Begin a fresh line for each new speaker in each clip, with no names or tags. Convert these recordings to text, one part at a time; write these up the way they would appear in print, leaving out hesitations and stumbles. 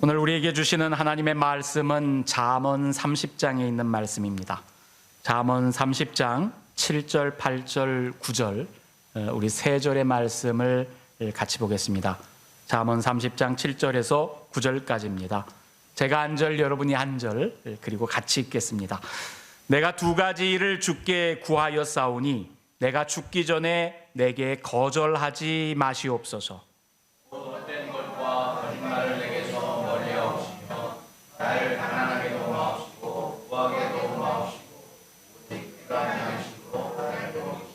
오늘 우리에게 주시는 하나님의 말씀은 잠언 30장에 있는 말씀입니다. 잠언 30장 7절, 8절, 9절 우리 세 절의 말씀을 같이 보겠습니다. 잠언 30장 7절에서 9절까지입니다. 제가 한 절, 여러분이 한 절, 그리고 같이 읽겠습니다. 내가 두 가지 일을 주께 구하였사오니 내가 죽기 전에 내게 거절하지 마시옵소서.
헛된 것과 거짓말을 내게서 멀리하옵시며 나를 가난하게 도마옵시고 부하게 도마옵시고 오직 그가 향하시고 나를 도우시오.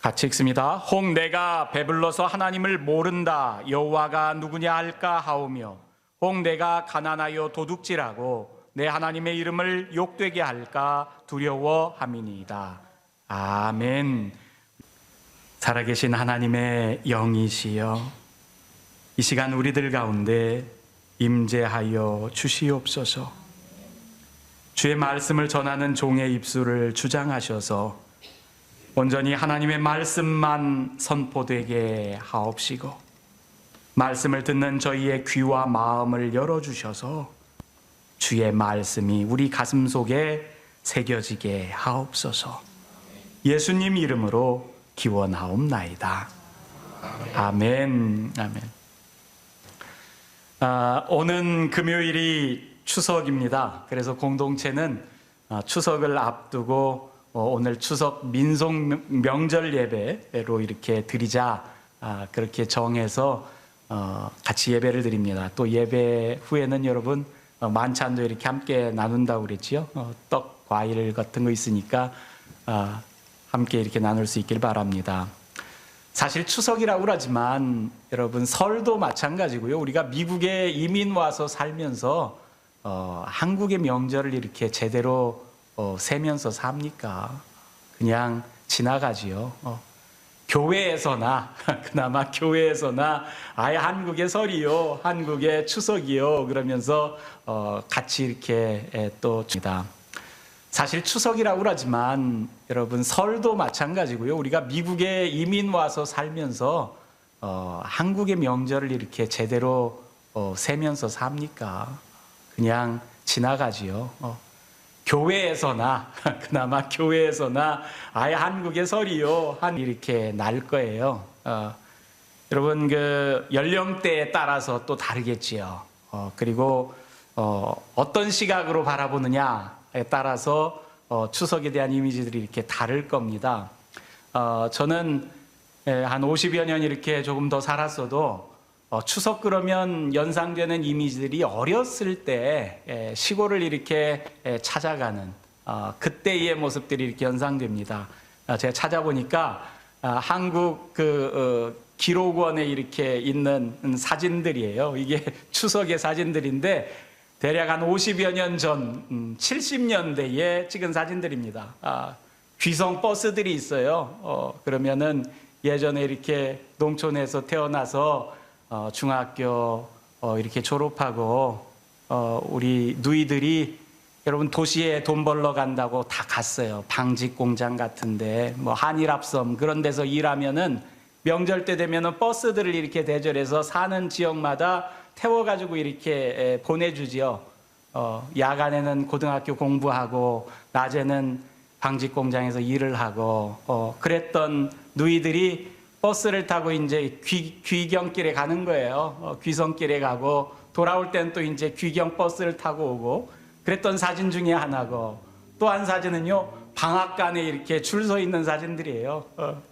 같이 읽습니다. 혹 내가 배불러서 하나님을 모른다 여호와가 누구냐 할까 하오며 혹 내가 가난하여 도둑질하고 내 하나님의 이름을 욕되게 할까 두려워함이니이다. 아멘. 살아계신 하나님의 영이시여, 이 시간 우리들 가운데 임재하여 주시옵소서. 주의 말씀을 전하는 종의 입술을 주장하셔서 온전히 하나님의 말씀만 선포되게 하옵시고 말씀을 듣는 저희의 귀와 마음을 열어주셔서 주의 말씀이 우리 가슴 속에 새겨지게 하옵소서. 예수님 이름으로 기원하옵나이다. 아멘. 아멘. 오는 금요일이 추석입니다. 그래서 공동체는 추석을 앞두고 오늘 추석 민속 명절 예배로 이렇게 드리자 그렇게 정해서 같이 예배를 드립니다. 또 예배 후에는 여러분 만찬도 이렇게 함께 나눈다고 그랬지요. 떡, 과일 같은 거 있으니까 함께 이렇게 나눌 수 있길 바랍니다. 사실 추석이라고 하지만 여러분 설도 마찬가지고요. 우리가 미국에 이민 와서 살면서 한국의 명절을 이렇게 제대로 세면서 삽니까? 그냥 지나가지요. 교회에서나 그나마 교회에서나 아예 한국의 설이요, 한국의 추석이요 그러면서 같이 이렇게 또 줍니다. 사실 추석이라고 하지만 여러분 설도 마찬가지고요. 우리가 미국에 이민 와서 살면서 한국의 명절을 이렇게 제대로 세면서 삽니까? 그냥 지나가지요. 교회에서나 그나마 교회에서나 아예 한국의 설이요 이렇게 날 거예요. 여러분 그 연령대에 따라서 또 다르겠지요. 그리고 어떤 시각으로 바라보느냐에 따라서 추석에 대한 이미지들이 이렇게 다를 겁니다. 저는 한 50여 년 이렇게 조금 더 살았어도 추석 그러면 연상되는 이미지들이 어렸을 때 시골을 이렇게 찾아가는 그때의 모습들이 이렇게 연상됩니다. 제가 찾아보니까 한국 그 기록원에 이렇게 있는 사진들이에요. 이게 추석의 사진들인데 대략 한 50여 년 전 70년대에 찍은 사진들입니다. 귀성 버스들이 있어요. 그러면은 예전에 이렇게 농촌에서 태어나서 중학교 이렇게 졸업하고 우리 누이들이 여러분 도시에 돈 벌러 간다고 다 갔어요. 방직 공장 같은데 뭐 한일합섬 그런 데서 일하면은 명절 때 되면은 버스들을 이렇게 대절해서 사는 지역마다 태워가지고 이렇게 보내주지요. 야간에는 고등학교 공부하고 낮에는 방직 공장에서 일을 하고 그랬던 누이들이 버스를 타고 이제 귀경길에 가는 거예요. 귀성길에 가고 돌아올 때는 또 이제 귀경 버스를 타고 오고 그랬던 사진 중에 하나고 또 한 사진은요 방앗간에 이렇게 줄 서 있는 사진들이에요.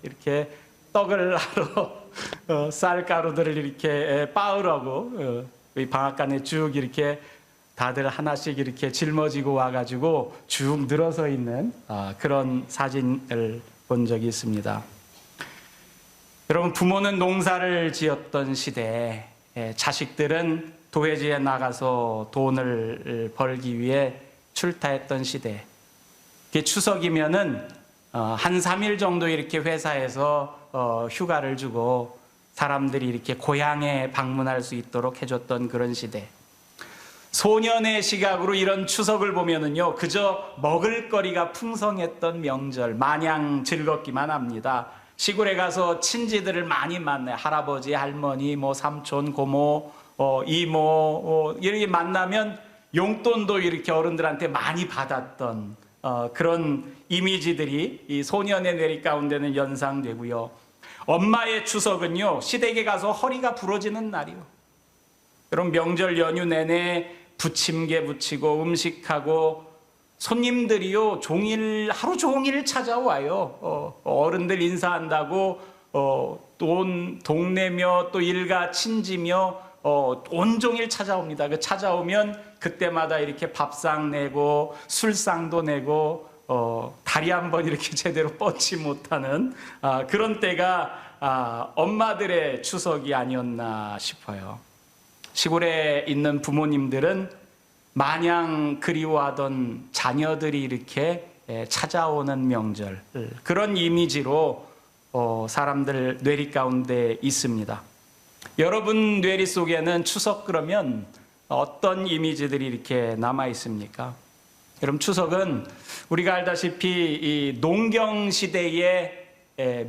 이렇게 떡을 하러 쌀가루들을 이렇게 빻으라고 이 방앗간에 쭉 이렇게 다들 하나씩 이렇게 짊어지고 와가지고 쭉 늘어서 있는 그런 사진을 본 적이 있습니다. 여러분 부모는 농사를 지었던 시대에 자식들은 도회지에 나가서 돈을 벌기 위해 출타했던 시대. 추석이면은 한 3일 정도 이렇게 회사에서 휴가를 주고 사람들이 이렇게 고향에 방문할 수 있도록 해줬던 그런 시대. 소년의 시각으로 이런 추석을 보면은요 그저 먹을거리가 풍성했던 명절 마냥 즐겁기만 합니다. 시골에 가서 친지들을 많이 만나요. 할아버지, 할머니, 뭐 삼촌, 고모, 이모 이렇게 만나면 용돈도 이렇게 어른들한테 많이 받았던 그런 이미지들이 이 소년의 뇌리 가운데는 연상되고요. 엄마의 추석은요, 시댁에 가서 허리가 부러지는 날이요. 여러분, 명절 연휴 내내 부침개 부치고 음식하고 손님들이요, 하루 종일 찾아와요. 어른들 인사한다고 동네며 또 일가 친지며 온종일 찾아옵니다. 그 찾아오면 그때마다 이렇게 밥상 내고 술상도 내고 다리 한번 이렇게 제대로 뻗지 못하는 그런 때가 엄마들의 추석이 아니었나 싶어요. 시골에 있는 부모님들은 마냥 그리워하던 자녀들이 이렇게 찾아오는 명절, 그런 이미지로 사람들 뇌리 가운데 있습니다. 여러분 뇌리 속에는 추석 그러면 어떤 이미지들이 이렇게 남아 있습니까? 여러분, 추석은 우리가 알다시피 이 농경 시대의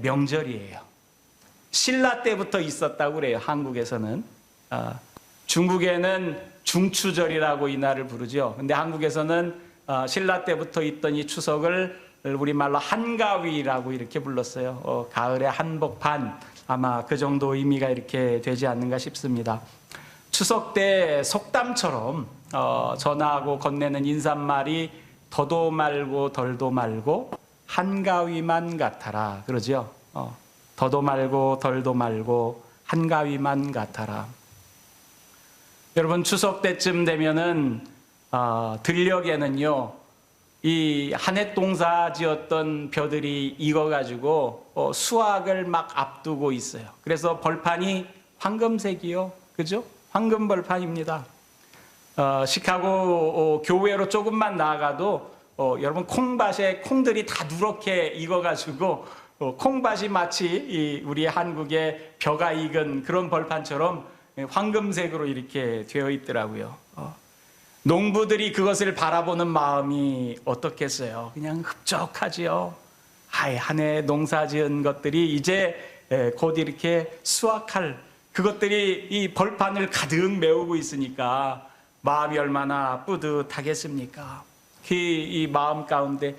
명절이에요. 신라 때부터 있었다고 그래요. 한국에서는. 중국에는 중추절이라고 이 날을 부르죠. 근데 한국에서는 신라 때부터 있던 이 추석을 우리말로 한가위라고 이렇게 불렀어요. 가을의 한복판, 아마 그 정도 의미가 이렇게 되지 않는가 싶습니다. 추석 때 속담처럼 전하고 건네는 인사말이 더도 말고 덜도 말고 한가위만 같아라 그러죠. 더도 말고 덜도 말고 한가위만 같아라. 여러분, 추석 때쯤 되면은 들녘에는요, 이 한해 동사 지었던 벼들이 익어가지고 수확을 막 앞두고 있어요. 그래서 벌판이 황금색이요, 그죠? 황금 벌판입니다. 시카고 교외로 조금만 나아가도 여러분, 콩밭에 콩들이 다 누렇게 익어가지고 콩밭이 마치 우리 한국의 벼가 익은 그런 벌판처럼 황금색으로 이렇게 되어 있더라고요. 농부들이 그것을 바라보는 마음이 어떻겠어요? 그냥 흡족하지요. 한 해 농사 지은 것들이 이제 곧 이렇게 수확할 그것들이 이 벌판을 가득 메우고 있으니까 마음이 얼마나 뿌듯하겠습니까? 이 마음 가운데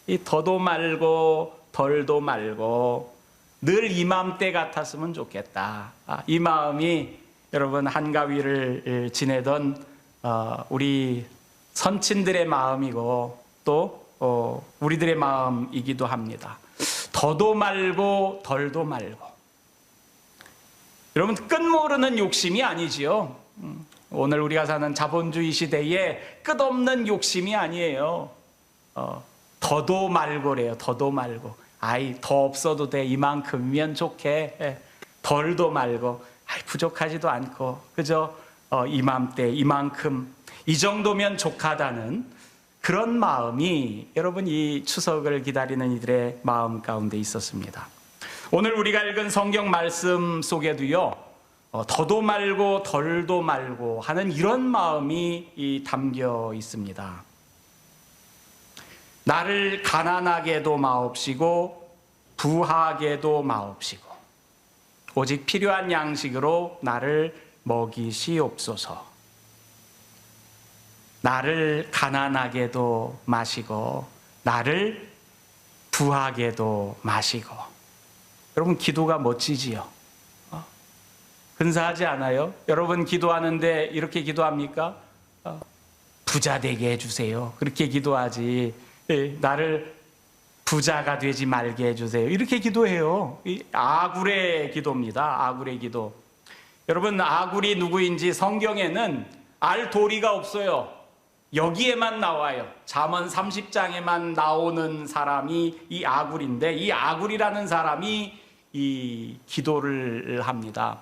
이 더도 말고 덜도 말고 늘 이맘때 같았으면 좋겠다. 이 마음이 여러분, 한가위를 지내던 우리 선친들의 마음이고 또 우리들의 마음이기도 합니다. 더도 말고 덜도 말고. 여러분, 끝모르는 욕심이 아니지요. 오늘 우리가 사는 자본주의 시대에 끝없는 욕심이 아니에요. 더도 말고래요. 더도 말고. 더 없어도 돼. 이만큼이면 좋게. 덜도 말고. 부족하지도 않고. 그저 이맘때 이만큼 이 정도면 족하다는 그런 마음이 여러분, 이 추석을 기다리는 이들의 마음 가운데 있었습니다. 오늘 우리가 읽은 성경 말씀 속에도요, 더도 말고 덜도 말고 하는 이런 마음이 담겨 있습니다. 나를 가난하게도 마옵시고 부하게도 마옵시고 오직 필요한 양식으로 나를 먹이시옵소서. 나를 가난하게도 마시고 나를 부하게도 마시고. 여러분, 기도가 멋지지요? 근사하지 않아요? 여러분, 기도하는데 이렇게 기도합니까? 부자 되게 해주세요. 그렇게 기도하지. 나를 부자가 되지 말게 해주세요. 이렇게 기도해요. 아굴의 기도입니다. 아굴의 기도. 여러분, 아굴이 누구인지 성경에는 알 도리가 없어요. 여기에만 나와요. 잠언 30장에만 나오는 사람이 이 아굴인데, 이 아굴이라는 사람이 이 기도를 합니다.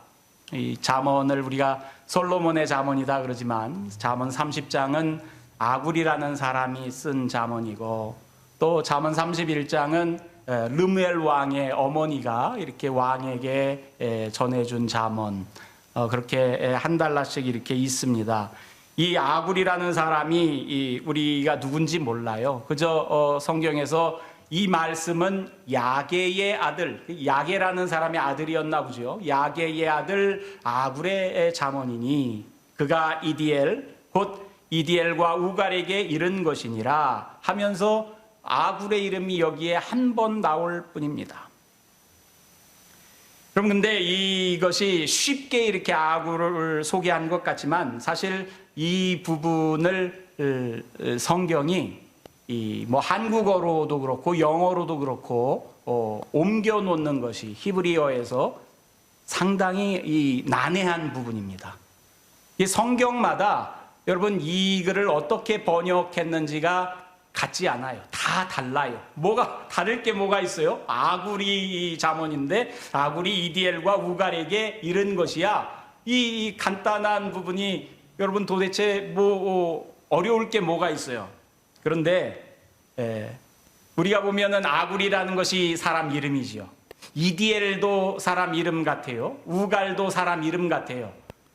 이 잠언을 우리가 솔로몬의 잠언이다 그러지만 잠언 30장은 아굴이라는 사람이 쓴 잠언이고, 또 잠언 31장은 르무엘 왕의 어머니가 이렇게 왕에게 전해준 잠언, 그렇게 한 달러씩 이렇게 있습니다. 이 아굴이라는 사람이 우리가 누군지 몰라요. 그저 성경에서 이 말씀은 야게의 아들, 야게라는 사람의 아들이었나 보죠. 야게의 아들 아굴의 자문이니 그가 이디엘 곧 이디엘과 우갈에게 이른 것이니라 하면서 아굴의 이름이 여기에 한 번 나올 뿐입니다. 그럼 근데 이것이 쉽게 이렇게 아굴을 소개한 것 같지만 사실 이 부분을 성경이 뭐 한국어로도 그렇고 영어로도 그렇고 옮겨 놓는 것이 히브리어에서 상당히 난해한 부분입니다. 이 성경마다 여러분 이 글을 어떻게 번역했는지가 같지 않아요. 다 달라요. 뭐가 다를 게 뭐가 있어요? 아굴이 자문인데 아굴이 이디엘과 우갈에게 이른 것이야. 이 간단한 부분이 여러분 도대체 뭐 어려울 게 뭐가 있어요? 그런데 우리가 보면은 아굴이라는 것이 사람 이름이지요. 이디엘도 사람 이름 같아요. 우갈도 사람 이름 같아요.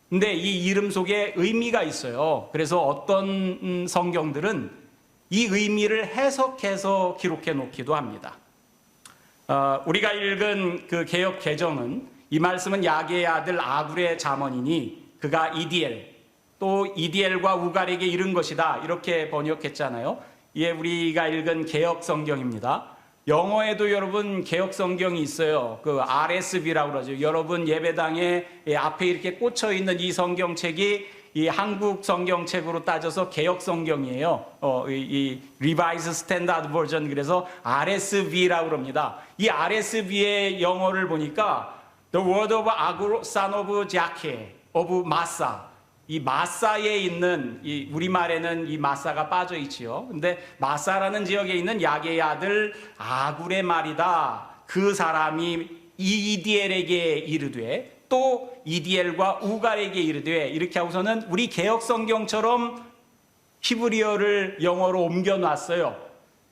근데 이 이름 속에 의미가 있어요. 그래서 어떤 성경들은 이 의미를 해석해서 기록해 놓기도 합니다. 우리가 읽은 그 개역 개정은 이 말씀은 야게의 아들 아굴의 자문이니 그가 이디엘 또 이디엘과 우갈에게 이른 것이다 이렇게 번역했잖아요. 이게 우리가 읽은 개역 성경입니다. 영어에도 여러분 개역 성경이 있어요. 그 RSV라고 그러죠. 여러분 예배당에 앞에 이렇게 꽂혀 있는 이 성경책이 이 한국 성경책으로 따져서 개역 성경이에요. 이 Revised Standard Version 그래서 RSV라고 그럽니다. 이 RSV의 영어를 보니까 The word of Agur, son of Jacque, of Massa. 이 마사에 있는 이 우리말에는 이 마사가 빠져 있지요. 근데 마사라는 지역에 있는 야게의 아들 아굴의 말이다. 그 사람이 이디엘에게 이르되 또 이디엘과 우갈에게 이르되 이렇게 하고서는 우리 개역 성경처럼 히브리어를 영어로 옮겨 놨어요.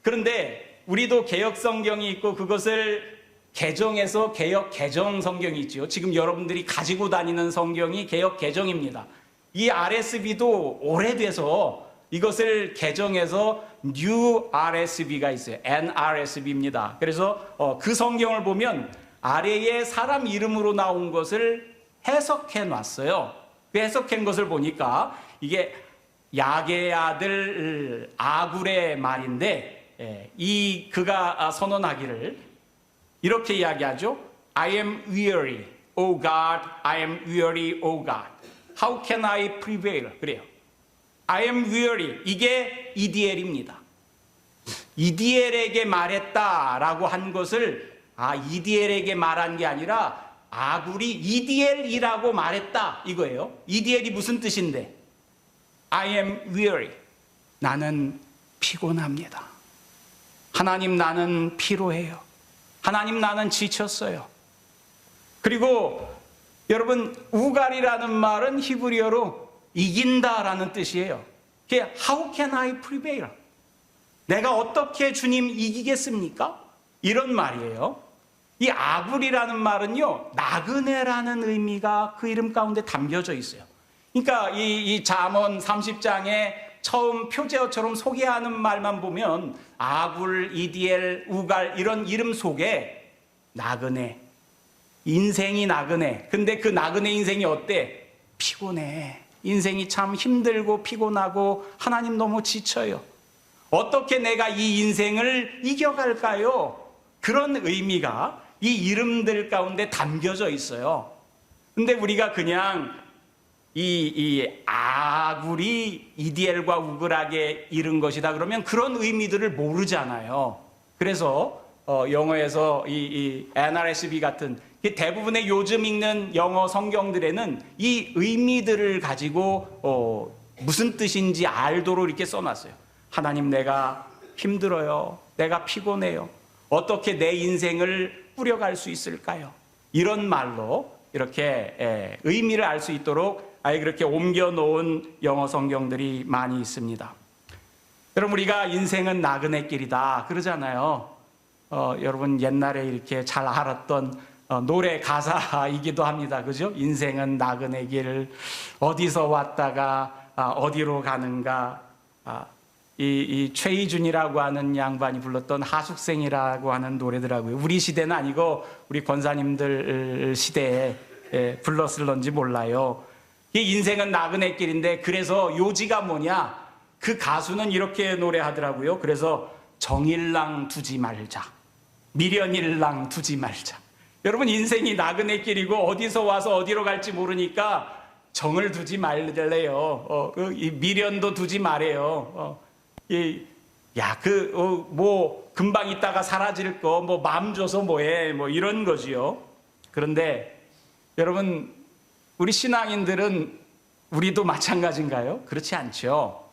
그런데 우리도 개역 성경이 있고 그것을 개정해서 개역 개정 성경이 있지요. 지금 여러분들이 가지고 다니는 성경이 개역 개정입니다. 이 RSV도 오래돼서 이것을 개정해서 New RSV가 있어요. NRSV입니다. 그래서 그 성경을 보면 아래에 사람 이름으로 나온 것을 해석해 놨어요. 그 해석한 것을 보니까 이게 야게의 아들 아굴의 말인데 그가 선언하기를 이렇게 이야기하죠. I am weary, O God, I am weary, O God. How can I prevail? 그래요. I am weary. 이게 이디엘입니다. 이디엘에게 말했다라고 한 것을 이디엘에게 말한 게 아니라 아굴이 이디엘이라고 말했다 이거예요. 이디엘이 무슨 뜻인데? I am weary. 나는 피곤합니다. 하나님 나는 피로해요. 하나님 나는 지쳤어요. 그리고 여러분 우갈이라는 말은 히브리어로 이긴다라는 뜻이에요. 그게 How can I prevail? 내가 어떻게 주님 이기겠습니까? 이런 말이에요. 이 아굴이라는 말은요 나그네라는 의미가 그 이름 가운데 담겨져 있어요. 그러니까 이 잠언 30장에 처음 표제어처럼 소개하는 말만 보면 아굴, 이디엘, 우갈 이런 이름 속에 나그네, 인생이 나그네. 근데 그 나그네 인생이 어때? 피곤해. 인생이 참 힘들고 피곤하고 하나님 너무 지쳐요. 어떻게 내가 이 인생을 이겨갈까요? 그런 의미가 이 이름들 가운데 담겨져 있어요. 근데 우리가 그냥 이 아굴이 이디엘과 우글에게 이른 것이다 그러면 그런 의미들을 모르잖아요. 그래서 영어에서 이 NRSV 같은 대부분의 요즘 읽는 영어 성경들에는 이 의미들을 가지고 무슨 뜻인지 알도록 이렇게 써놨어요. 하나님 내가 힘들어요. 내가 피곤해요. 어떻게 내 인생을 꾸려갈 수 있을까요? 이런 말로 이렇게 의미를 알 수 있도록 아예 그렇게 옮겨놓은 영어 성경들이 많이 있습니다. 여러분 우리가 인생은 나그네 길이다 그러잖아요. 여러분 옛날에 이렇게 잘 알았던 노래 가사이기도 합니다. 그죠? 인생은 나그네 길 어디서 왔다가 어디로 가는가 이 최희준이라고 하는 양반이 불렀던 하숙생이라고 하는 노래더라고요. 우리 시대는 아니고 우리 권사님들 시대에 불렀을런지 몰라요. 이 인생은 나그네 길인데 그래서 요지가 뭐냐? 그 가수는 이렇게 노래하더라고요. 그래서 정일랑 두지 말자, 미련일랑 두지 말자. 여러분 인생이 나그네 길이고 어디서 와서 어디로 갈지 모르니까 정을 두지 말래요. 이 미련도 두지 말아요. 뭐 금방 있다가 사라질 거 뭐 마음 줘서 뭐해 뭐 이런 거지요. 그런데 여러분 우리 신앙인들은 우리도 마찬가지인가요? 그렇지 않죠.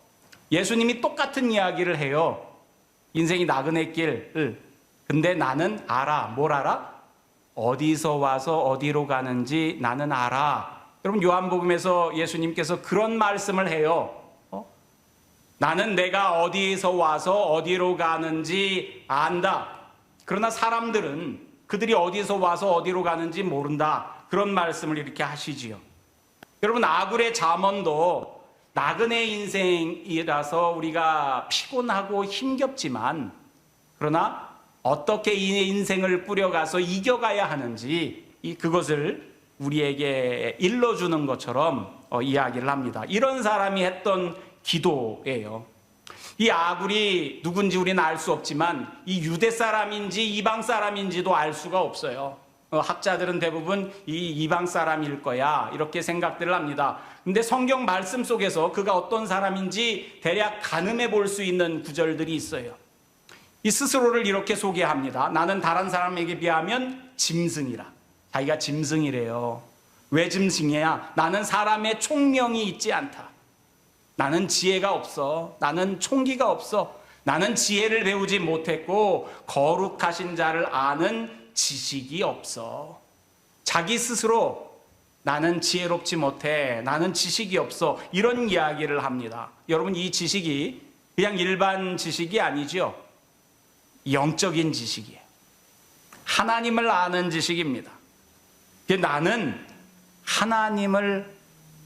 예수님이 똑같은 이야기를 해요. 인생이 나그네 길. 근데 나는 알아. 뭘 알아? 어디서 와서 어디로 가는지 나는 알아. 여러분 요한복음에서 예수님께서 그런 말씀을 해요. 나는 내가 어디에서 와서 어디로 가는지 안다. 그러나 사람들은 그들이 어디서 와서 어디로 가는지 모른다. 그런 말씀을 이렇게 하시지요. 여러분 아굴의 잠언도 나그네 인생이라서 우리가 피곤하고 힘겹지만 그러나 어떻게 이 인생을 꾸려가서 이겨가야 하는지 그것을 우리에게 일러주는 것처럼 이야기를 합니다. 이런 사람이 했던 기도예요. 이 아굴이 누군지 우리는 알 수 없지만 이 유대 사람인지 이방 사람인지도 알 수가 없어요. 학자들은 대부분 이 이방 사람일 거야 이렇게 생각들을 합니다. 근데 성경 말씀 속에서 그가 어떤 사람인지 대략 가늠해 볼 수 있는 구절들이 있어요. 이 스스로를 이렇게 소개합니다. 나는 다른 사람에게 비하면 짐승이라. 자기가 짐승이래요. 왜 짐승이야? 나는 사람의 총명이 있지 않다. 나는 지혜가 없어. 나는 총기가 없어. 나는 지혜를 배우지 못했고 거룩하신 자를 아는 지식이 없어. 자기 스스로 나는 지혜롭지 못해. 나는 지식이 없어. 이런 이야기를 합니다. 여러분 이 지식이 그냥 일반 지식이 아니죠. 영적인 지식이에요. 하나님을 아는 지식입니다. 나는 하나님을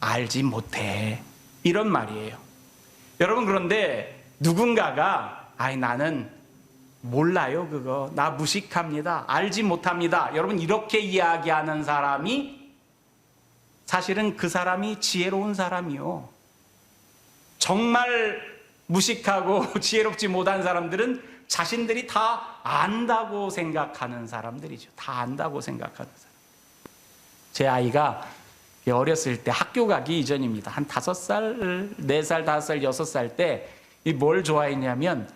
알지 못해. 이런 말이에요. 여러분 그런데 누군가가 나는 몰라요 그거. 나 무식합니다. 알지 못합니다. 여러분 이렇게 이야기하는 사람이 사실은 그 사람이 지혜로운 사람이요. 정말 무식하고 지혜롭지 못한 사람들은 자신들이 다 안다고 생각하는 사람들이죠. 다 안다고 생각하는 사람. 제 아이가 어렸을 때 학교 가기 이전입니다. 한 5살, 4살, 5살, 6살 때 뭘 좋아했냐면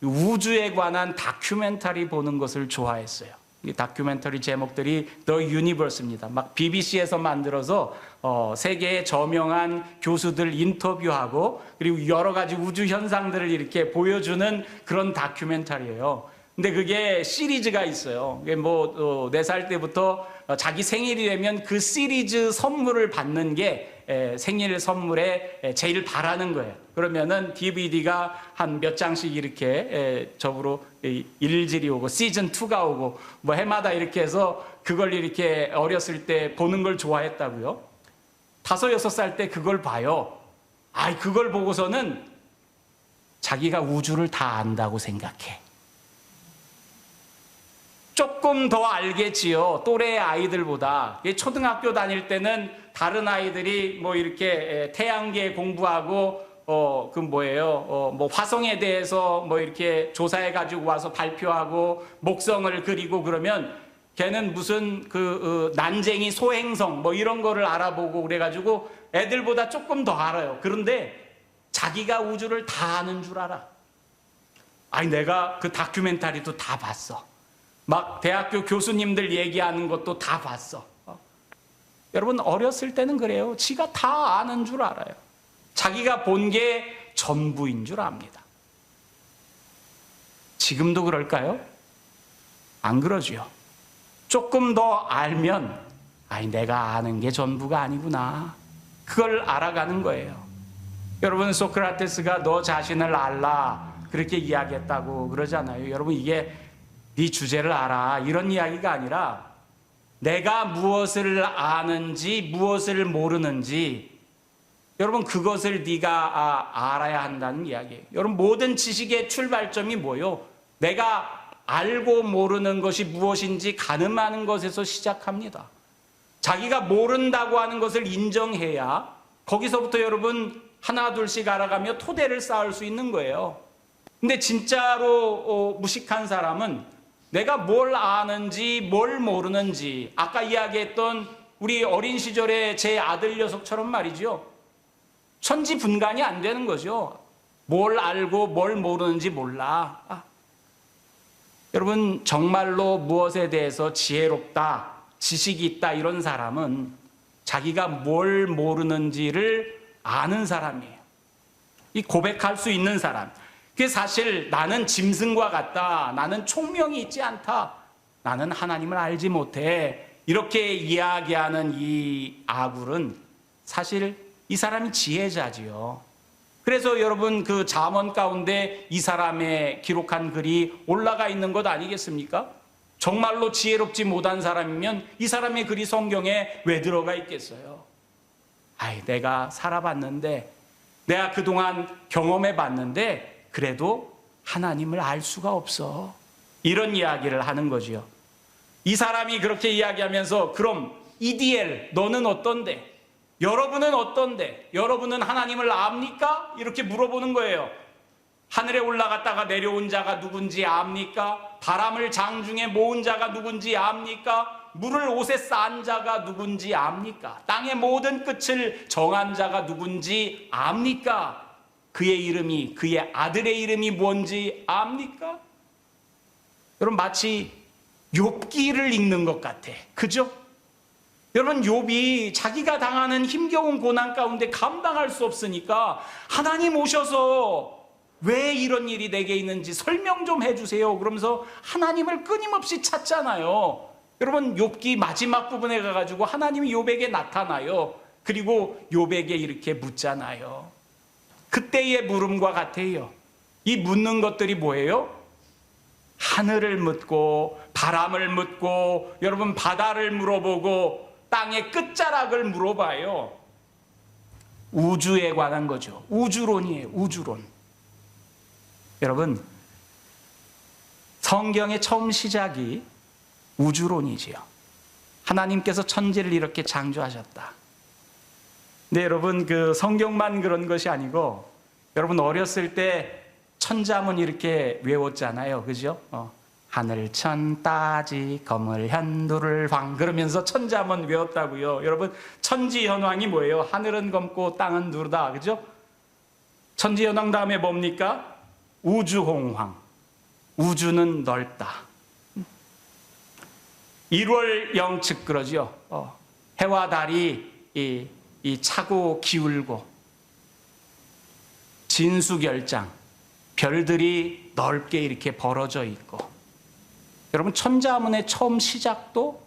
우주에 관한 다큐멘터리 보는 것을 좋아했어요. 이 다큐멘터리 제목들이 The Universe입니다. 막 BBC에서 만들어서 세계의 저명한 교수들 인터뷰하고 그리고 여러 가지 우주 현상들을 이렇게 보여주는 그런 다큐멘터리예요. 근데 그게 시리즈가 있어요. 그게 뭐 4살 때부터 자기 생일이 되면 그 시리즈 선물을 받는 게 생일 선물에 제일 바라는 거예요. 그러면은 DVD가 한 몇 장씩 이렇게 접으로 일질이 오고 시즌 2가 오고 뭐 해마다 이렇게 해서 그걸 이렇게 어렸을 때 보는 걸 좋아했다고요. 5, 6살 때 그걸 봐요. 그걸 보고서는 자기가 우주를 다 안다고 생각해. 조금 더 알겠지요. 또래 아이들보다. 초등학교 다닐 때는 다른 아이들이 뭐 이렇게 태양계 공부하고 뭐 화성에 대해서 뭐 이렇게 조사해 가지고 와서 발표하고 목성을 그리고 그러면 걔는 무슨 난쟁이 소행성 뭐 이런 거를 알아보고 그래가지고 애들보다 조금 더 알아요. 그런데 자기가 우주를 다 아는 줄 알아. 내가 그 다큐멘터리도 다 봤어. 막 대학교 교수님들 얘기하는 것도 다 봤어. 여러분 어렸을 때는 그래요. 지가 다 아는 줄 알아요. 자기가 본 게 전부인 줄 압니다. 지금도 그럴까요? 안 그러죠. 조금 더 알면 내가 아는 게 전부가 아니구나. 그걸 알아가는 거예요. 여러분 소크라테스가 너 자신을 알라 그렇게 이야기했다고 그러잖아요. 여러분 이게 네 주제를 알아 이런 이야기가 아니라 내가 무엇을 아는지 무엇을 모르는지 여러분 그것을 네가 알아야 한다는 이야기예요. 여러분 모든 지식의 출발점이 뭐예요? 내가 알고 모르는 것이 무엇인지 가늠하는 것에서 시작합니다. 자기가 모른다고 하는 것을 인정해야 거기서부터 여러분 하나 둘씩 알아가며 토대를 쌓을 수 있는 거예요. 근데 진짜로 무식한 사람은 내가 뭘 아는지 뭘 모르는지, 아까 이야기했던 우리 어린 시절에 제 아들 녀석처럼 말이죠. 천지분간이 안 되는 거죠. 뭘 알고 뭘 모르는지 몰라. 여러분 정말로 무엇에 대해서 지혜롭다, 지식이 있다 이런 사람은 자기가 뭘 모르는지를 아는 사람이에요. 이 고백할 수 있는 사람. 그게 사실 나는 짐승과 같다, 나는 총명이 있지 않다, 나는 하나님을 알지 못해, 이렇게 이야기하는 이 아굴은 사실 이 사람이 지혜자지요. 그래서 여러분 그 잠언 가운데 이 사람의 기록한 글이 올라가 있는 것 아니겠습니까? 정말로 지혜롭지 못한 사람이면 이 사람의 글이 성경에 왜 들어가 있겠어요? 내가 살아봤는데, 내가 그동안 경험해 봤는데 그래도 하나님을 알 수가 없어, 이런 이야기를 하는 거지요. 이 사람이 그렇게 이야기하면서 그럼 EDL 너는 어떤데? 여러분은 어떤데? 여러분은 하나님을 압니까? 이렇게 물어보는 거예요. 하늘에 올라갔다가 내려온 자가 누군지 압니까? 바람을 장중에 모은 자가 누군지 압니까? 물을 옷에 싼 자가 누군지 압니까? 땅의 모든 끝을 정한 자가 누군지 압니까? 그의 이름이, 그의 아들의 이름이 뭔지 압니까? 여러분 마치 욥기를 읽는 것 같아. 그죠? 여러분 욥이 자기가 당하는 힘겨운 고난 가운데 감당할 수 없으니까 하나님 오셔서 왜 이런 일이 내게 있는지 설명 좀 해주세요 그러면서 하나님을 끊임없이 찾잖아요. 여러분 욥기 마지막 부분에 가가지고 하나님이 욥에게 나타나요. 그리고 욥에게 이렇게 묻잖아요. 그때의 물음과 같아요. 이 묻는 것들이 뭐예요? 하늘을 묻고 바람을 묻고 여러분 바다를 물어보고 땅의 끝자락을 물어봐요. 우주에 관한 거죠. 우주론이에요. 우주론. 여러분 성경의 처음 시작이 우주론이지요. 하나님께서 천지를 이렇게 창조하셨다. 근데 여러분 그 성경만 그런 것이 아니고 여러분 어렸을 때 천자문 이렇게 외웠잖아요. 그죠? 하늘천 따지 검을 현두를 황 그러면서 천자문 외웠다고요. 여러분 천지현황이 뭐예요? 하늘은 검고 땅은 누르다. 그죠? 천지현황 다음에 뭡니까? 우주홍황. 우주는 넓다. 1월 영측 그러죠. 해와 달이 이 차고 기울고 진수결장 별들이 넓게 이렇게 벌어져 있고 여러분 천자문의 처음 시작도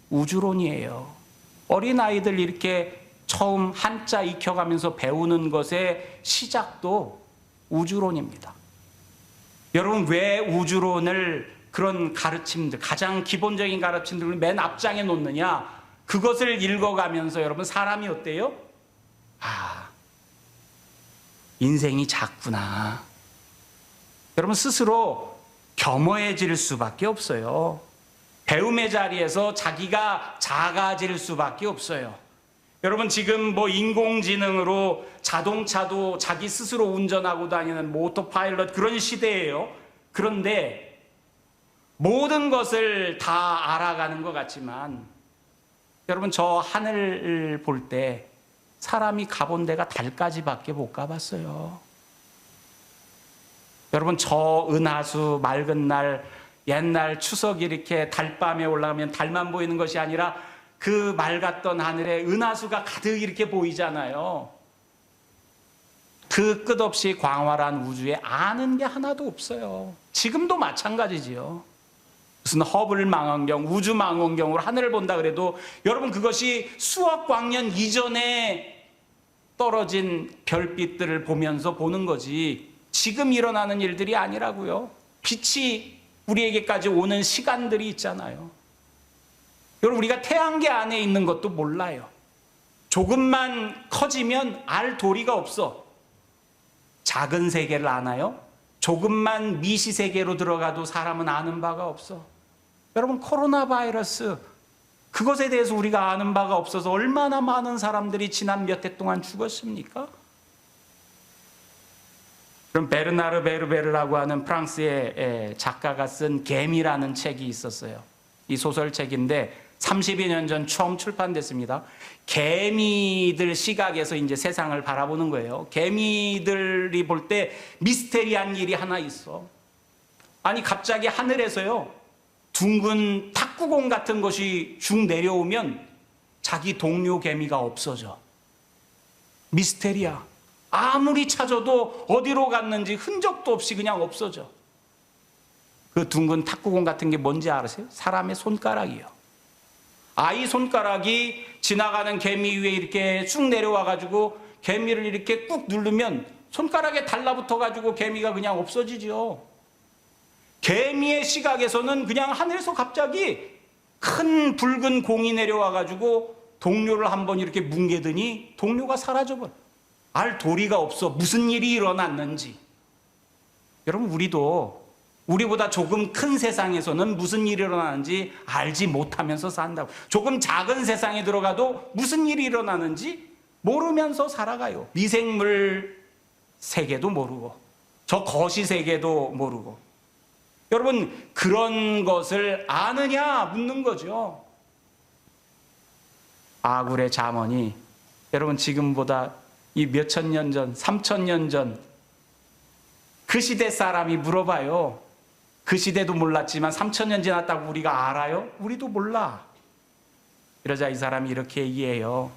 우주론이에요. 어린아이들 이렇게 처음 한자 익혀가면서 배우는 것의 시작도 우주론입니다. 여러분 왜 우주론을 그런 가르침들, 가장 기본적인 가르침들을 맨 앞장에 놓느냐? 그것을 읽어가면서 여러분 사람이 어때요? 인생이 작구나. 여러분 스스로 겸허해질 수밖에 없어요. 배움의 자리에서 자기가 작아질 수밖에 없어요. 여러분 지금 뭐 인공지능으로 자동차도 자기 스스로 운전하고 다니는 뭐 오토파일럿 그런 시대예요. 그런데 모든 것을 다 알아가는 것 같지만 여러분 저 하늘을 볼 때 사람이 가본 데가 달까지밖에 못 가봤어요. 여러분 저 은하수 맑은 날 옛날 추석 이렇게 달밤에 올라가면 달만 보이는 것이 아니라 그 맑았던 하늘에 은하수가 가득 이렇게 보이잖아요. 그 끝없이 광활한 우주에 아는 게 하나도 없어요. 지금도 마찬가지지요. 무슨 허블 망원경, 우주 망원경으로 하늘을 본다 그래도 여러분 그것이 수억 광년 이전에 떨어진 별빛들을 보면서 보는 거지 지금 일어나는 일들이 아니라고요. 빛이 우리에게까지 오는 시간들이 있잖아요. 여러분 우리가 태양계 안에 있는 것도 몰라요. 조금만 커지면 알 도리가 없어. 작은 세계를 아나요? 조금만 미시 세계로 들어가도 사람은 아는 바가 없어. 여러분, 코로나 바이러스, 그것에 대해서 우리가 아는 바가 없어서 얼마나 많은 사람들이 지난 몇 해 동안 죽었습니까? 그럼 베르나르 베르베르라고 하는 프랑스의 작가가 쓴 개미라는 책이 있었어요. 이 소설책인데 30여 년 전 처음 출판됐습니다. 개미들 시각에서 이제 세상을 바라보는 거예요. 개미들이 볼 때 미스테리한 일이 하나 있어. 아니, 갑자기 하늘에서요, 둥근 탁구공 같은 것이 쭉 내려오면 자기 동료 개미가 없어져. 미스테리야. 아무리 찾아도 어디로 갔는지 흔적도 없이 그냥 없어져. 그 둥근 탁구공 같은 게 뭔지 아세요? 사람의 손가락이요. 아이 손가락이 지나가는 개미 위에 이렇게 쭉 내려와가지고 개미를 이렇게 꾹 누르면 손가락에 달라붙어가지고 개미가 그냥 없어지죠. 개미의 시각에서는 그냥 하늘에서 갑자기 큰 붉은 공이 내려와가지고 동료를 한번 이렇게 뭉개더니 동료가 사라져버려. 알 도리가 없어. 무슨 일이 일어났는지. 여러분, 우리보다 조금 큰 세상에서는 무슨 일이 일어나는지 알지 못하면서 산다고. 조금 작은 세상에 들어가도 무슨 일이 일어나는지 모르면서 살아가요. 미생물 세계도 모르고 저 거시 세계도 모르고. 여러분, 그런 것을 아느냐 묻는 거죠. 아굴의 잠언이 여러분 지금보다 이 몇천 년 전, 3,000년 전 그 시대 사람이 물어봐요. 그 시대도 몰랐지만 3,000년 지났다고 우리가 알아요? 우리도 몰라. 이러자 이 사람이 이렇게 얘기해요.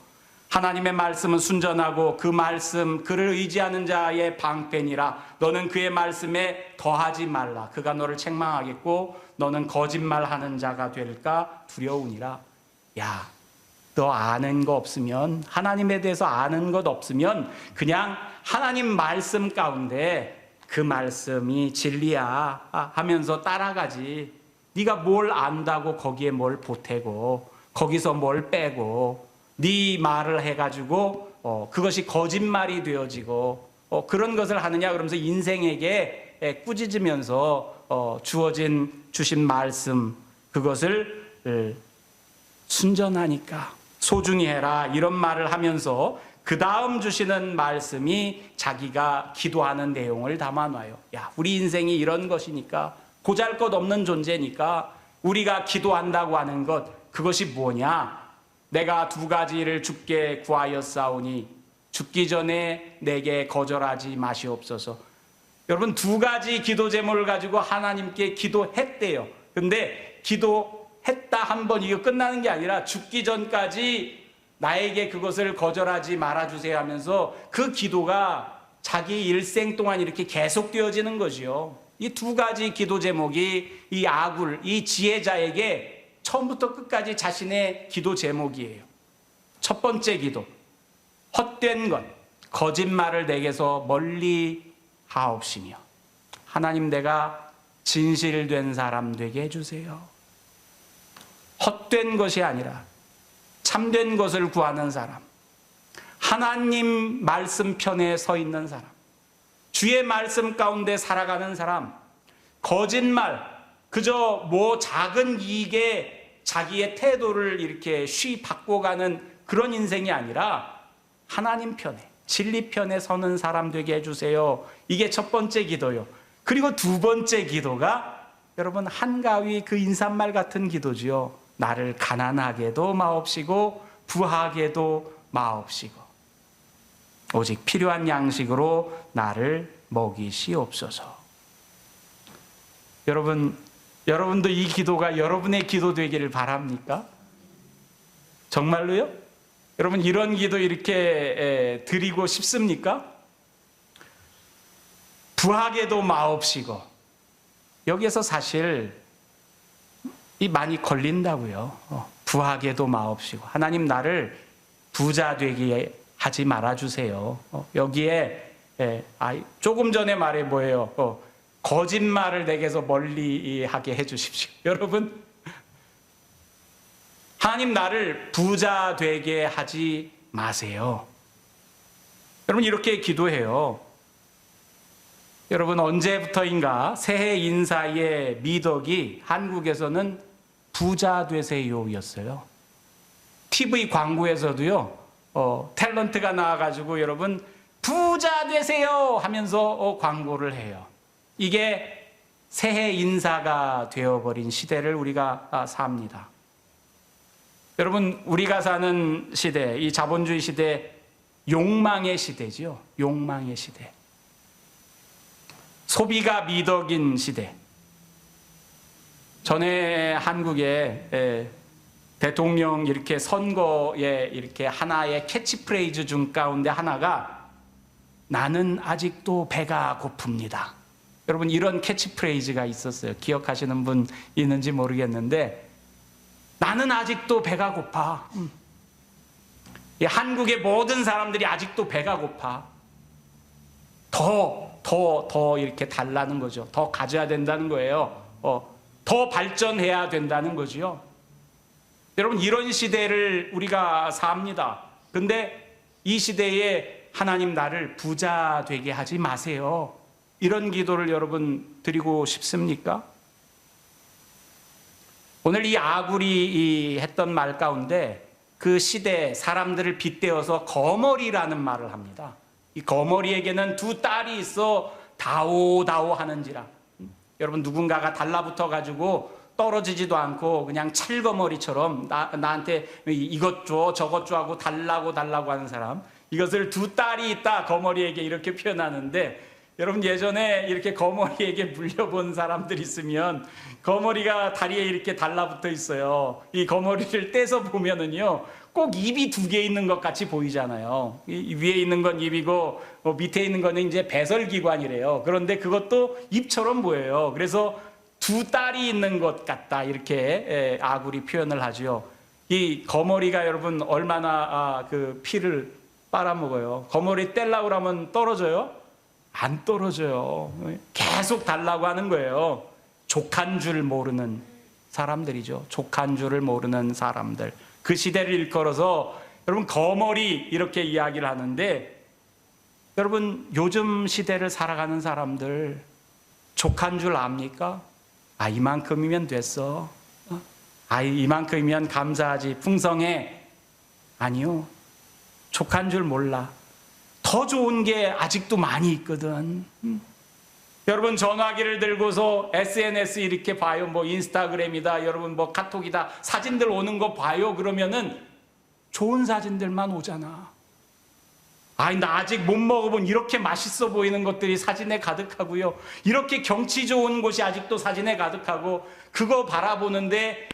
하나님의 말씀은 순전하고 그 말씀, 그를 의지하는 자의 방패니라. 너는 그의 말씀에 더하지 말라. 그가 너를 책망하겠고 너는 거짓말하는 자가 될까 두려우니라. 야, 너 아는 거 없으면, 하나님에 대해서 아는 것 없으면 그냥 하나님 말씀 가운데 그 말씀이 진리야 하면서 따라가지. 네가 뭘 안다고 거기에 뭘 보태고 거기서 뭘 빼고 네 말을 해가지고 그것이 거짓말이 되어지고 그런 것을 하느냐 그러면서 인생에게 꾸짖으면서 주신 말씀, 그것을 순전하니까 소중히 해라, 이런 말을 하면서 그 다음 주시는 말씀이 자기가 기도하는 내용을 담아놔요. 야, 우리 인생이 이런 것이니까, 보잘것없는 존재니까 우리가 기도한다고 하는 것, 그것이 뭐냐? 내가 두 가지를 주께 구하였사오니 죽기 전에 내게 거절하지 마시옵소서. 여러분, 두 가지 기도 제목을 가지고 하나님께 기도했대요. 근데 기도했다 한 번 이거 끝나는 게 아니라 죽기 전까지 나에게 그것을 거절하지 말아주세요 하면서 그 기도가 자기 일생 동안 이렇게 계속되어지는 거지요. 이 두 가지 기도 제목이 이 아굴, 이 지혜자에게 처음부터 끝까지 자신의 기도 제목이에요. 첫 번째 기도, 헛된 것, 거짓말을 내게서 멀리 하옵시며 하나님, 내가 진실된 사람 되게 해주세요. 헛된 것이 아니라 참된 것을 구하는 사람, 하나님 말씀 편에 서 있는 사람, 주의 말씀 가운데 살아가는 사람, 거짓말, 그저 작은 이익에 자기의 태도를 이렇게 쉬 바꿔가는 그런 인생이 아니라 하나님 편에, 진리 편에 서는 사람 되게 해주세요. 이게 첫 번째 기도요. 그리고 두 번째 기도가 여러분 한가위 그 인사말 같은 기도지요. 나를 가난하게도 마옵시고 부하게도 마옵시고 오직 필요한 양식으로 나를 먹이시옵소서. 여러분도 이 기도가 여러분의 기도 되기를 바랍니까? 정말로요? 여러분, 이런 기도 이렇게 드리고 싶습니까? 부하게도 마옵시고, 여기에서 사실 많이 걸린다고요. 부하게도 마옵시고, 하나님 나를 부자 되게 하지 말아주세요. 여기에 조금 전에 말해 뭐예요? 거짓말을 내게서 멀리 하게 해주십시오. 여러분, 하나님 나를 부자 되게 하지 마세요. 여러분 이렇게 기도해요. 여러분 언제부터인가 새해 인사의 미덕이 한국에서는 부자 되세요였어요. TV 광고에서도요, 탤런트가 나와가지고 여러분 부자 되세요 하면서 광고를 해요. 이게 새해 인사가 되어버린 시대를 우리가 삽니다. 여러분 우리가 사는 시대, 이 자본주의 시대, 욕망의 시대죠. 욕망의 시대. 소비가 미덕인 시대. 전에 한국에 대통령 이렇게 선거에 이렇게 하나의 캐치프레이즈 중 가운데 하나가 나는 아직도 배가 고픕니다. 여러분 이런 캐치프레이즈가 있었어요. 기억하시는 분 있는지 모르겠는데 나는 아직도 배가 고파. 이 한국의 모든 사람들이 아직도 배가 고파. 더 이렇게 달라는 거죠. 더 가져야 된다는 거예요. 더 발전해야 된다는 거죠. 여러분 이런 시대를 우리가 삽니다. 근데 이 시대에 하나님 나를 부자 되게 하지 마세요. 이런 기도를 여러분 드리고 싶습니까? 오늘 이 아굴이 했던 말 가운데 그 시대 사람들을 빗대어서 거머리라는 말을 합니다. 이 거머리에게는 두 딸이 있어 다오다오 하는지라. 여러분 누군가가 달라붙어 가지고 떨어지지도 않고 그냥 찰거머리처럼 나한테 이것 줘 저것 줘 하고 달라고 하는 사람, 이것을 두 딸이 있다 거머리에게 이렇게 표현하는데, 여러분 예전에 이렇게 거머리에게 물려본 사람들 있으면 거머리가 다리에 이렇게 달라붙어 있어요. 이 거머리를 떼서 보면은요 꼭 입이 두 개 있는 것 같이 보이잖아요. 이 위에 있는 건 입이고 밑에 있는 거는 이제 배설기관이래요. 그런데 그것도 입처럼 보여요. 그래서 두 딸이 있는 것 같다 이렇게 아굴이 표현을 하죠. 이 거머리가 여러분 얼마나 그 피를 빨아먹어요. 거머리 떼려고 하면 떨어져요? 안 떨어져요. 계속 달라고 하는 거예요. 족한 줄 모르는 사람들이죠. 족한 줄을 모르는 사람들. 그 시대를 일컬어서 여러분 거머리 이렇게 이야기를 하는데, 여러분 요즘 시대를 살아가는 사람들 족한 줄 압니까? 이만큼이면 됐어. 이만큼이면 감사하지. 풍성해. 아니요. 족한 줄 몰라. 더 좋은 게 아직도 많이 있거든. 여러분 전화기를 들고서 SNS 이렇게 봐요. 뭐 인스타그램이다, 여러분 뭐 카톡이다, 사진들 오는 거 봐요. 그러면은 좋은 사진들만 오잖아. 나 아직 못 먹어본 이렇게 맛있어 보이는 것들이 사진에 가득하고요. 이렇게 경치 좋은 곳이 아직도 사진에 가득하고, 그거 바라보는데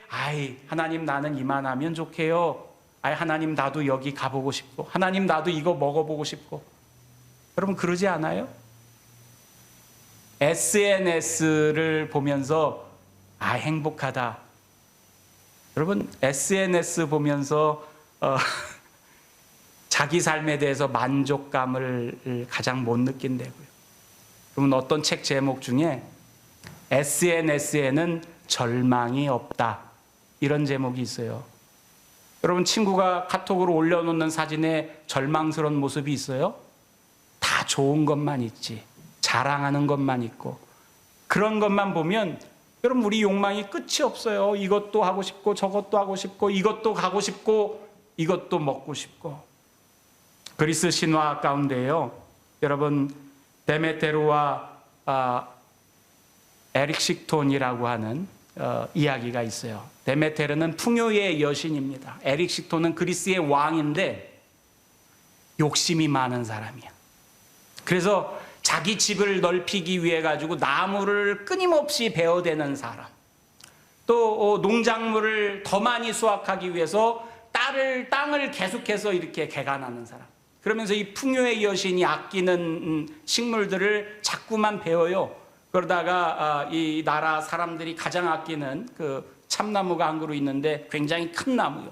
하나님 나는 이만하면 좋게요. 하나님 나도 여기 가보고 싶고, 하나님 나도 이거 먹어보고 싶고. 여러분 그러지 않아요? SNS를 보면서 행복하다. 여러분 SNS 보면서 자기 삶에 대해서 만족감을 가장 못 느낀다고요. 그러면 어떤 책 제목 중에 SNS에는 절망이 없다 이런 제목이 있어요. 여러분 친구가 카톡으로 올려놓는 사진에 절망스러운 모습이 있어요? 다 좋은 것만 있지. 자랑하는 것만 있고. 그런 것만 보면 여러분 우리 욕망이 끝이 없어요. 이것도 하고 싶고 저것도 하고 싶고 이것도 가고 싶고 이것도 먹고 싶고. 그리스 신화 가운데요, 여러분 데메테르와 에릭식톤이라고 하는 이야기가 있어요. 데메테르는 풍요의 여신입니다. 에릭식톤은 그리스의 왕인데 욕심이 많은 사람이야. 그래서 자기 집을 넓히기 위해 가지고 나무를 끊임없이 베어대는 사람, 또 농작물을 더 많이 수확하기 위해서 땅을 계속해서 이렇게 개간하는 사람. 그러면서 이 풍요의 여신이 아끼는 식물들을 자꾸만 베어요. 그러다가 이 나라 사람들이 가장 아끼는 그 참나무가 한 그루 있는데 굉장히 큰 나무요.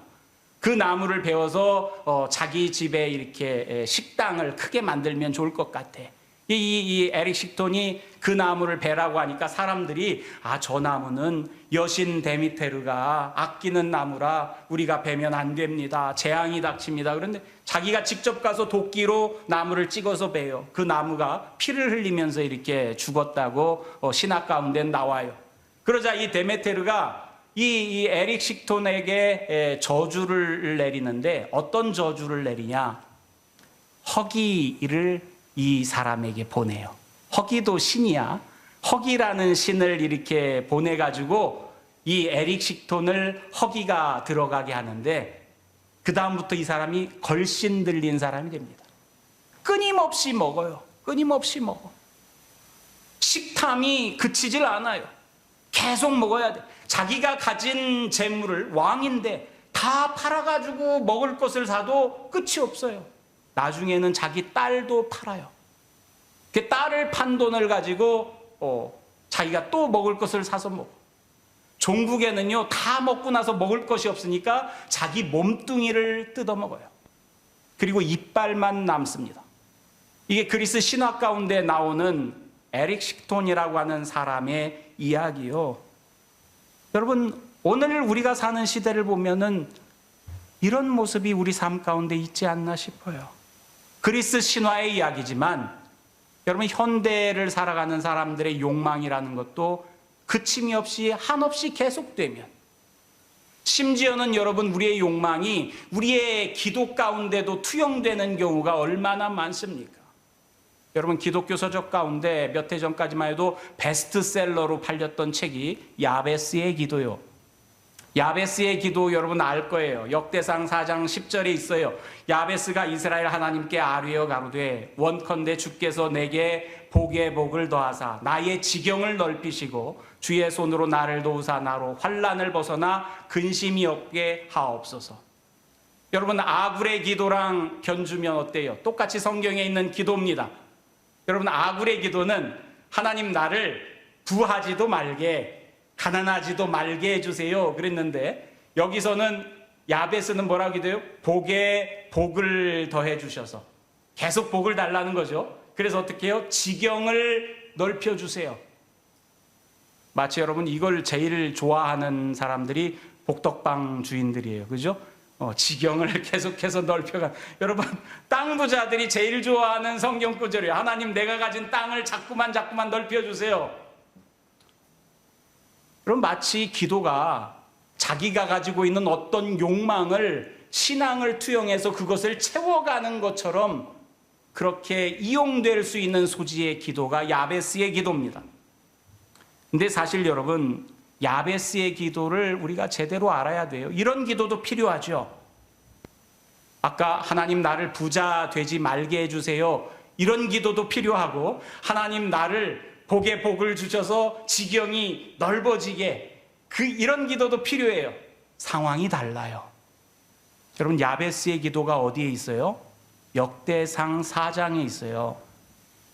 그 나무를 베어서 자기 집에 이렇게 식당을 크게 만들면 좋을 것 같아. 이 에릭 식톤이 그 나무를 베라고 하니까 사람들이 저 나무는 여신 데미테르가 아끼는 나무라 우리가 베면 안 됩니다. 재앙이 닥칩니다. 그런데 자기가 직접 가서 도끼로 나무를 찍어서 베요. 그 나무가 피를 흘리면서 이렇게 죽었다고 신학 가운데 나와요. 그러자 이 데메테르가 이 에릭 식톤에게 저주를 내리는데 어떤 저주를 내리냐? 허기를 이 사람에게 보내요. 허기도 신이야. 허기라는 신을 이렇게 보내가지고 이 에릭 식톤을 허기가 들어가게 하는데 그 다음부터 이 사람이 걸신 들린 사람이 됩니다. 끊임없이 먹어요. 끊임없이 먹어. 식탐이 그치질 않아요. 계속 먹어야 돼. 자기가 가진 재물을 왕인데 다 팔아가지고 먹을 것을 사도 끝이 없어요. 나중에는 자기 딸도 팔아요. 그 딸을 판 돈을 가지고 자기가 또 먹을 것을 사서 먹어. 종국에는요, 다 먹고 나서 먹을 것이 없으니까 자기 몸뚱이를 뜯어먹어요. 그리고 이빨만 남습니다. 이게 그리스 신화 가운데 나오는 에릭 식톤이라고 하는 사람의 이야기요. 여러분, 오늘 우리가 사는 시대를 보면은 이런 모습이 우리 삶 가운데 있지 않나 싶어요. 그리스 신화의 이야기지만 여러분, 현대를 살아가는 사람들의 욕망이라는 것도 그침이 없이 한없이 계속되면, 심지어는 여러분 우리의 욕망이 우리의 기도 가운데도 투영되는 경우가 얼마나 많습니까? 여러분, 기독교 서적 가운데 몇 해 전까지만 해도 베스트셀러로 팔렸던 책이 야베스의 기도요. 야베스의 기도 여러분 알 거예요. 역대상 4장 10절에 있어요. 야베스가 이스라엘 하나님께 아뢰어 가로되 원컨대 주께서 내게 복의 복을 더하사 나의 지경을 넓히시고 주의 손으로 나를 도우사 나로 환난을 벗어나 근심이 없게 하옵소서. 여러분, 아굴의 기도랑 견주면 어때요? 똑같이 성경에 있는 기도입니다. 여러분, 아굴의 기도는 하나님 나를 부하지도 말게 가난하지도 말게 해주세요 그랬는데, 여기서는 야베스는 뭐라고 기도해요? 복에 복을 더해 주셔서 계속 복을 달라는 거죠. 그래서 어떻게 해요? 지경을 넓혀주세요. 마치 여러분 이걸 제일 좋아하는 사람들이 복덕방 주인들이에요. 그죠? 지경을 계속해서 넓혀가. 여러분, 땅 부자들이 제일 좋아하는 성경 구절이에요. 하나님 내가 가진 땅을 자꾸만 넓혀주세요. 그럼 마치 기도가 자기가 가지고 있는 어떤 욕망을 신앙을 투영해서 그것을 채워가는 것처럼 그렇게 이용될 수 있는 소지의 기도가 야베스의 기도입니다. 근데 사실 여러분, 야베스의 기도를 우리가 제대로 알아야 돼요. 이런 기도도 필요하죠. 아까 하나님 나를 부자 되지 말게 해주세요, 이런 기도도 필요하고, 하나님 나를 복에 복을 주셔서 지경이 넓어지게, 이런 기도도 필요해요. 상황이 달라요. 여러분, 야베스의 기도가 어디에 있어요? 역대상 4장에 있어요.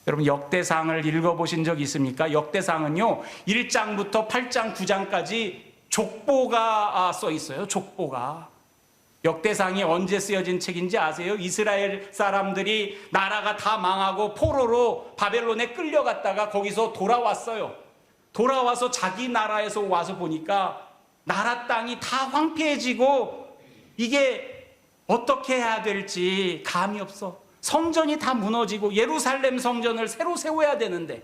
여러분, 역대상을 읽어보신 적 있습니까? 역대상은요, 1장부터 8장, 9장까지 족보가 써 있어요. 족보가. 역대상이 언제 쓰여진 책인지 아세요? 이스라엘 사람들이 나라가 다 망하고 포로로 바벨론에 끌려갔다가 거기서 돌아왔어요. 돌아와서 자기 나라에서 와서 보니까 나라 땅이 다 황폐해지고 이게 어떻게 해야 될지 감이 없어. 성전이 다 무너지고 예루살렘 성전을 새로 세워야 되는데,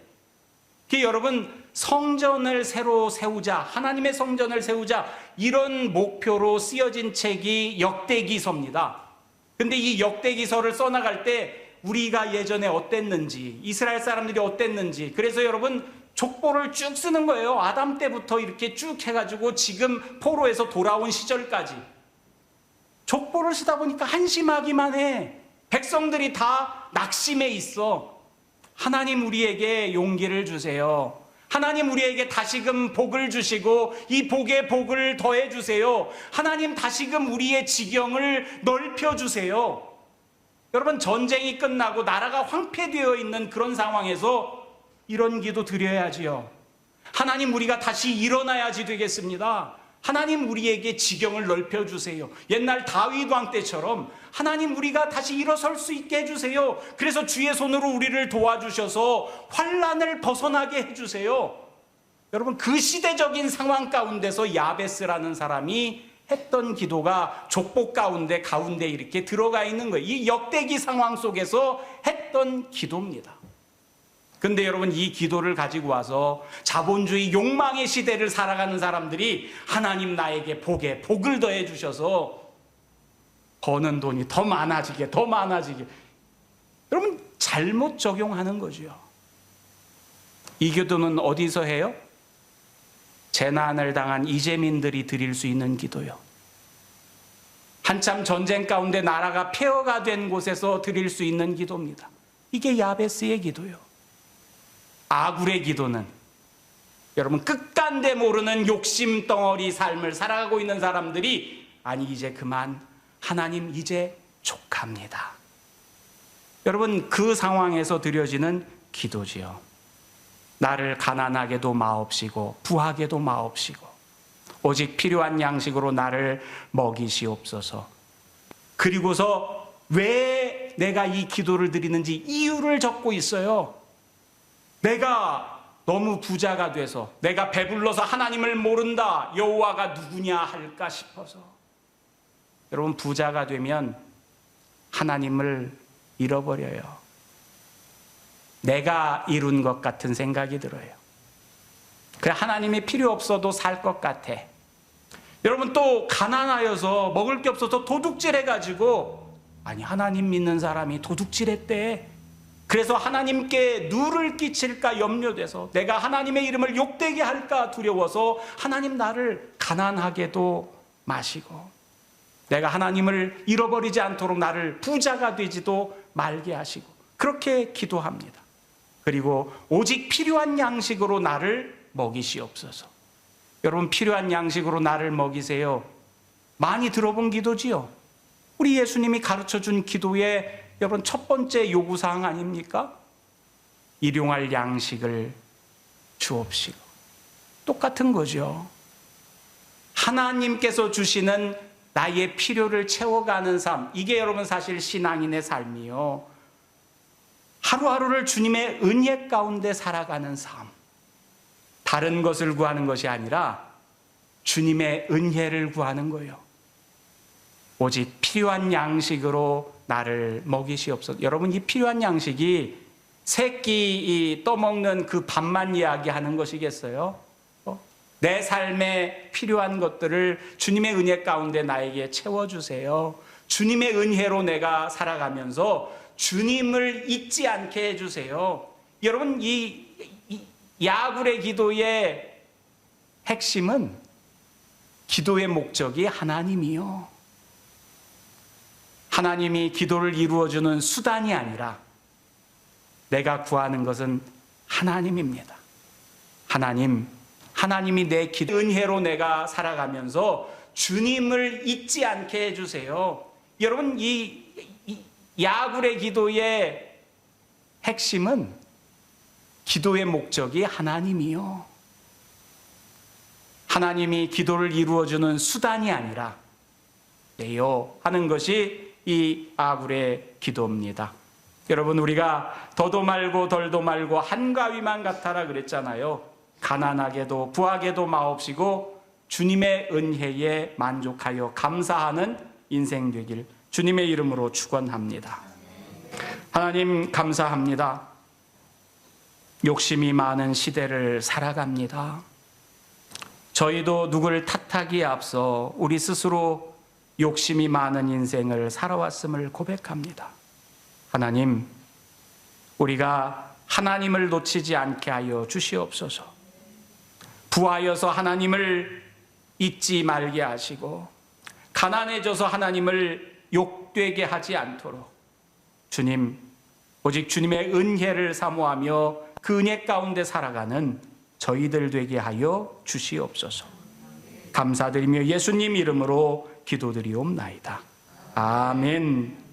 여러분, 성전을 새로 세우자, 하나님의 성전을 세우자, 이런 목표로 쓰여진 책이 역대기서입니다. 근데 이 역대기서를 써나갈 때 우리가 예전에 어땠는지, 이스라엘 사람들이 어땠는지, 그래서 여러분 족보를 쭉 쓰는 거예요. 아담 때부터 이렇게 쭉 해가지고 지금 포로에서 돌아온 시절까지 족보를 쓰다 보니까 한심하기만 해. 백성들이 다 낙심해 있어. 하나님 우리에게 용기를 주세요. 하나님 우리에게 다시금 복을 주시고 이 복에 복을 더해 주세요. 하나님 다시금 우리의 지경을 넓혀 주세요. 여러분, 전쟁이 끝나고 나라가 황폐되어 있는 그런 상황에서 이런 기도 드려야지요. 하나님 우리가 다시 일어나야지 되겠습니다. 하나님 우리에게 지경을 넓혀주세요. 옛날 다윗 왕 때처럼 하나님 우리가 다시 일어설 수 있게 해주세요. 그래서 주의 손으로 우리를 도와주셔서 환난을 벗어나게 해주세요. 여러분, 그 시대적인 상황 가운데서 야베스라는 사람이 했던 기도가 족보 가운데 이렇게 들어가 있는 거예요. 이 역대기 상황 속에서 했던 기도입니다. 근데 여러분, 이 기도를 가지고 와서 자본주의 욕망의 시대를 살아가는 사람들이 하나님 나에게 복을 더해 주셔서 버는 돈이 더 많아지게 여러분, 잘못 적용하는 거죠. 이 기도는 어디서 해요? 재난을 당한 이재민들이 드릴 수 있는 기도요. 한참 전쟁 가운데 나라가 폐허가 된 곳에서 드릴 수 있는 기도입니다. 이게 야베스의 기도요. 아굴의 기도는 여러분, 끝간데 모르는 욕심 덩어리 삶을 살아가고 있는 사람들이 아니 이제 그만, 하나님 이제 족합니다. 여러분, 그 상황에서 드려지는 기도지요. 나를 가난하게도 마옵시고 부하게도 마옵시고 오직 필요한 양식으로 나를 먹이시옵소서. 그리고서 왜 내가 이 기도를 드리는지 이유를 적고 있어요. 내가 너무 부자가 돼서, 내가 배불러서 하나님을 모른다, 여호와가 누구냐 할까 싶어서. 여러분, 부자가 되면 하나님을 잃어버려요. 내가 이룬 것 같은 생각이 들어요. 그래, 하나님이 필요 없어도 살 것 같아. 여러분, 또 가난하여서 먹을 게 없어서 도둑질 해가지고, 아니 하나님 믿는 사람이 도둑질했대. 그래서 하나님께 누를 끼칠까 염려돼서, 내가 하나님의 이름을 욕되게 할까 두려워서 하나님 나를 가난하게도 마시고, 내가 하나님을 잃어버리지 않도록 나를 부자가 되지도 말게 하시고, 그렇게 기도합니다. 그리고 오직 필요한 양식으로 나를 먹이시옵소서. 여러분, 필요한 양식으로 나를 먹이세요. 많이 들어본 기도지요. 우리 예수님이 가르쳐준 기도의 여러분 첫 번째 요구사항 아닙니까? 일용할 양식을 주옵시고. 똑같은 거죠. 하나님께서 주시는 나의 필요를 채워가는 삶, 이게 여러분 사실 신앙인의 삶이요. 하루하루를 주님의 은혜 가운데 살아가는 삶. 다른 것을 구하는 것이 아니라 주님의 은혜를 구하는 거예요. 오직 필요한 양식으로 나를 먹이시옵소서. 여러분, 이 필요한 양식이 새끼 떠먹는 그 밥만 이야기하는 것이겠어요? 내 삶에 필요한 것들을 주님의 은혜 가운데 나에게 채워주세요. 주님의 은혜로 내가 살아가면서 주님을 잊지 않게 해주세요. 여러분, 이 야굴의 기도의 핵심은 기도의 목적이 하나님이요. 하나님이 기도를 이루어주는 수단이 아니라 내가 구하는 것은 하나님입니다. 하나님이 내 기도 은혜로 내가 살아가면서 주님을 잊지 않게 해주세요. 여러분, 이 야굴의 기도의 핵심은 기도의 목적이 하나님이요. 하나님이 기도를 이루어주는 수단이 아니라 내요 하는 것이 이 아굴의 기도입니다. 여러분, 우리가 더도 말고 덜도 말고 한가위만 같아라 그랬잖아요. 가난하게도 부하게도 마옵시고 주님의 은혜에 만족하여 감사하는 인생 되길 주님의 이름으로 축원합니다. 하나님, 감사합니다. 욕심이 많은 시대를 살아갑니다. 저희도 누구를 탓하기에 앞서 우리 스스로 욕심이 많은 인생을 살아왔음을 고백합니다. 하나님, 우리가 하나님을 놓치지 않게 하여 주시옵소서. 부하여서 하나님을 잊지 말게 하시고 가난해져서 하나님을 욕되게 하지 않도록 주님, 오직 주님의 은혜를 사모하며 그 은혜 가운데 살아가는 저희들 되게 하여 주시옵소서. 감사드리며 예수님 이름으로 기도드리옵나이다. 아멘.